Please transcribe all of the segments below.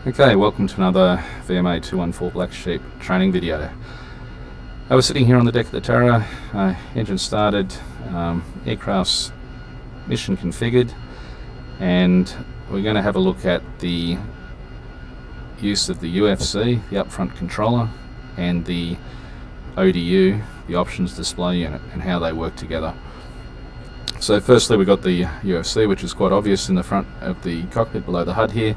Okay, welcome to another VMA-214 Blacksheep training video. I was sitting here on the deck of the Terror, engine started, aircraft's mission configured, and we're going to have a look at the use of the UFC, the upfront controller, and the ODU, the options display unit, and how they work together. So firstly, we've got the UFC, which is quite obvious in the front of the cockpit below the HUD here.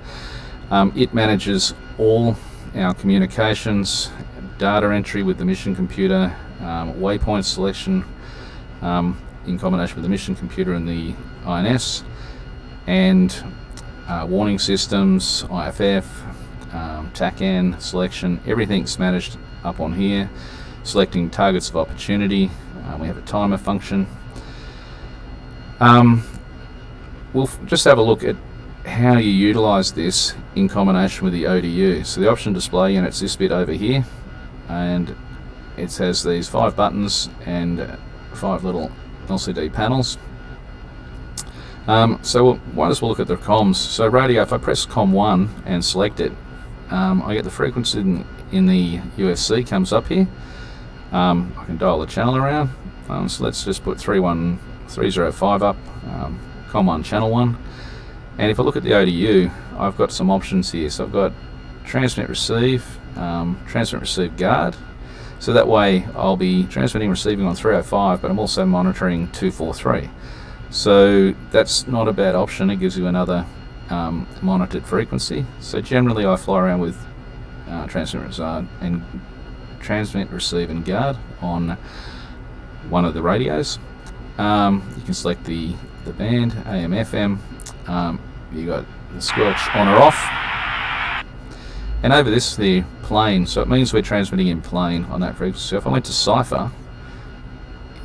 It manages all our communications, data entry with the mission computer, waypoint selection in combination with the mission computer and the INS, and warning systems, IFF, TACAN selection. Everything's managed up on here. Selecting targets of opportunity. We have a timer function. We'll just have a look at how you utilize this in combination with the ODU. So the option display unit's this bit over here, and it has these 5 buttons and 5 little LCD panels. So might as well look at the comms. So radio, if I press COM 1 and select it, I get the frequency in the UFC comes up here. I can dial the channel around. So let's just put 31305 up, COM 1 channel 1. And if I look at the ODU, I've got some options here. So I've got transmit receive guard. So that way I'll be transmitting receiving on 305, but I'm also monitoring 243. So that's not a bad option. It gives you another monitored frequency. So generally I fly around with transmit receive and guard on one of the radios. You can select the band, AM, FM. You got the squelch on or off, and over this the plane, so it means we're transmitting in plane on that frequency. So if I went to cipher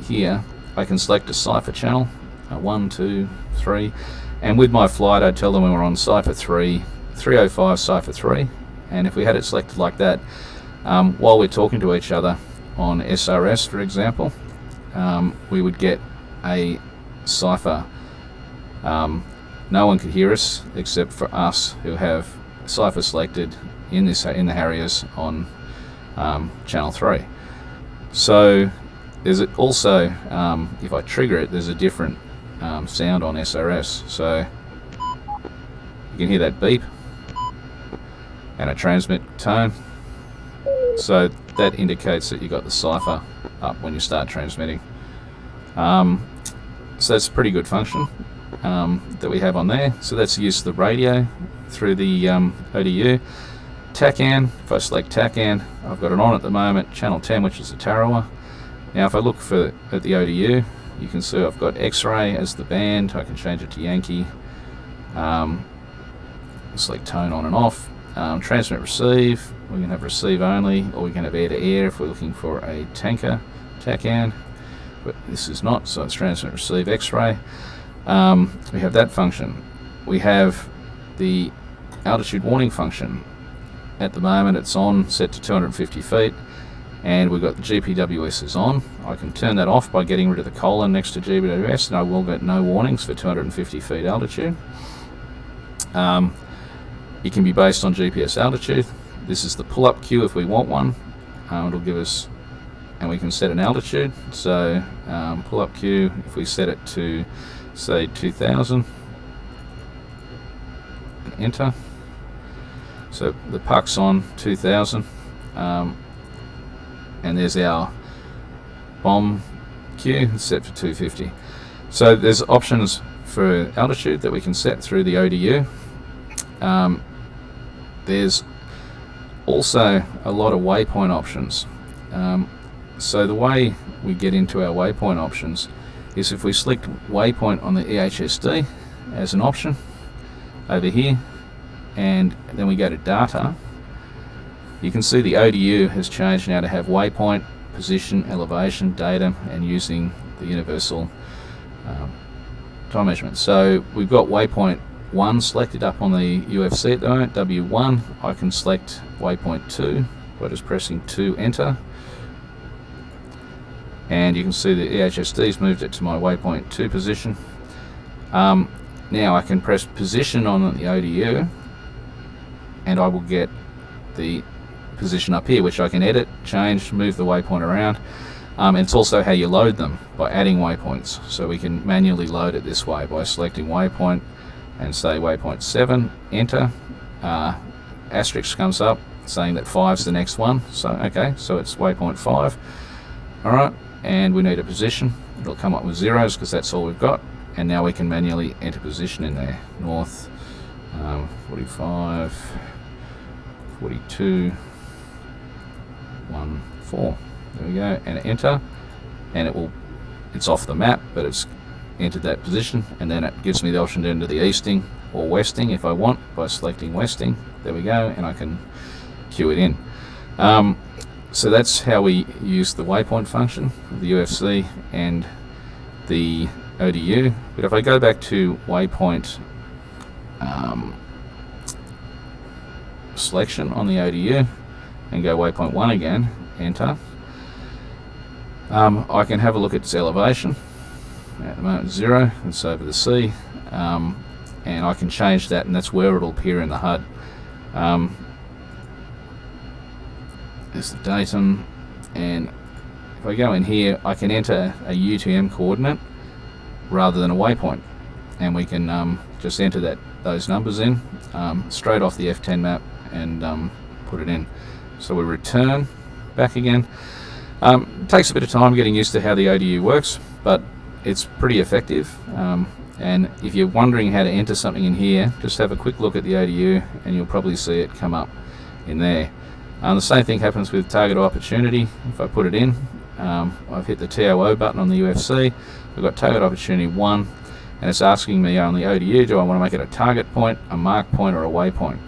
here, I can select a cipher channel, 1, 2, 3, and with my flight I tell them when we're on cipher 3, 305 cipher 3, and if we had it selected like that, while we're talking to each other on SRS, for example, we would get a cipher. No one could hear us except for us who have cipher selected in the Harriers on channel 3. So there's also, if I trigger it, there's a different sound on SRS. So you can hear that beep and a transmit tone. So that indicates that you got the cipher up when you start transmitting. So that's a pretty good function that we have on there. So that's the use of the radio through the ODU. TACAN, if I select TACAN, I've got it on at the moment, channel 10, which is the Tarawa. Now if I look at the ODU, you can see I've got X-ray as the band. I can change it to Yankee. Select tone on and off. Transmit receive, we can have receive only, or we can have air to air if we're looking for a tanker TACAN, but this is not, so it's transmit receive X-ray. We have that function. We have the altitude warning function. At the moment it's on, set to 250 feet, and we've got the GPWS is on. I can turn that off by getting rid of the colon next to GPWS, and I will get no warnings for 250 feet altitude. It can be based on GPS altitude. This is the pull-up queue if we want one. It'll give us, and we can set an altitude. So pull-up queue, if we set it to say 2000, and enter. So the puck's on 2000, and there's our bomb queue set for 250. So there's options for altitude that we can set through the ODU. There's also a lot of waypoint options. So the way we get into our waypoint options is if we select waypoint on the EHSD as an option over here, and then we go to data, you can see the ODU has changed now to have waypoint, position, elevation, data, and using the universal time measurement. So we've got waypoint 1 selected up on the UFC at the moment, W1. I can select waypoint 2 by just pressing 2 enter, and you can see the EHSD's moved it to my waypoint 2 position. Now I can press position on the ODU and I will get the position up here, which I can edit, change, move the waypoint around. And it's also how you load them, by adding waypoints. So we can manually load it this way by selecting waypoint and say waypoint 7, enter, asterisk comes up saying that 5's the next one. So okay, so it's waypoint 5. Alright, and we need a position. It'll come up with zeros because that's all we've got, and now we can manually enter position in there. North 45, 42, 14. There we go, and enter, and it's off the map, but it's entered that position, and then it gives me the option to enter the easting or westing if I want by selecting westing. There we go, and I can cue it in. So that's how we use the waypoint function of the UFC and the ODU. But if I go back to waypoint selection on the ODU and go waypoint 1 again, enter, I can have a look at its elevation. At the moment 0, it's over the sea, and I can change that, and that's where it'll appear in the HUD. There's the datum, and if I go in here, I can enter a UTM coordinate rather than a waypoint, and we can just enter those numbers in straight off the F10 map and put it in. So we return back again. It takes a bit of time getting used to how the ODU works, but it's pretty effective. And if you're wondering how to enter something in here, just have a quick look at the ODU and you'll probably see it come up in there. The same thing happens with target opportunity. If I put it in, I've hit the TOO button on the UFC. We've got target opportunity 1, and it's asking me on the ODU, do I want to make it a target point, a mark point, or a waypoint?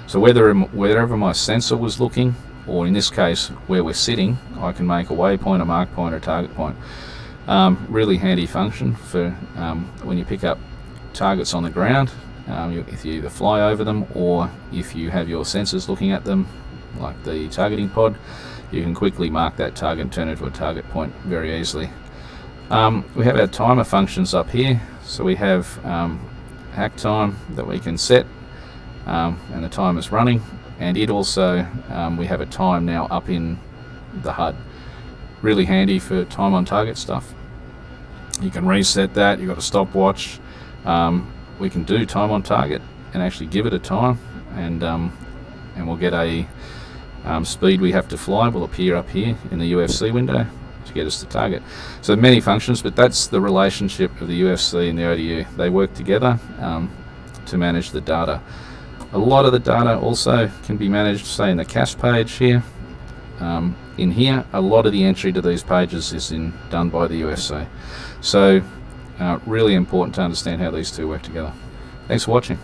So wherever my sensor was looking, or in this case where we're sitting, I can make a waypoint, a mark point, or a target point. Really handy function for when you pick up targets on the ground. If you either fly over them or if you have your sensors looking at them, like the targeting pod, you can quickly mark that target and turn it to a target point very easily. We have our timer functions up here. So we have hack time that we can set, and the time is running, and it also, we have a time now up in the HUD. Really handy for time on target stuff. You can reset that. You've got a stopwatch. We can do time on target and actually give it a time, and we'll get a speed we have to fly will appear up here in the UFC window to get us to target. So many functions, but that's the relationship of the UFC and the ODU. They work together to manage the data. A lot of the data also can be managed, say, in the cache page here. In here, a lot of the entry to these pages is done by the UFC. So really important to understand how these two work together. Thanks for watching.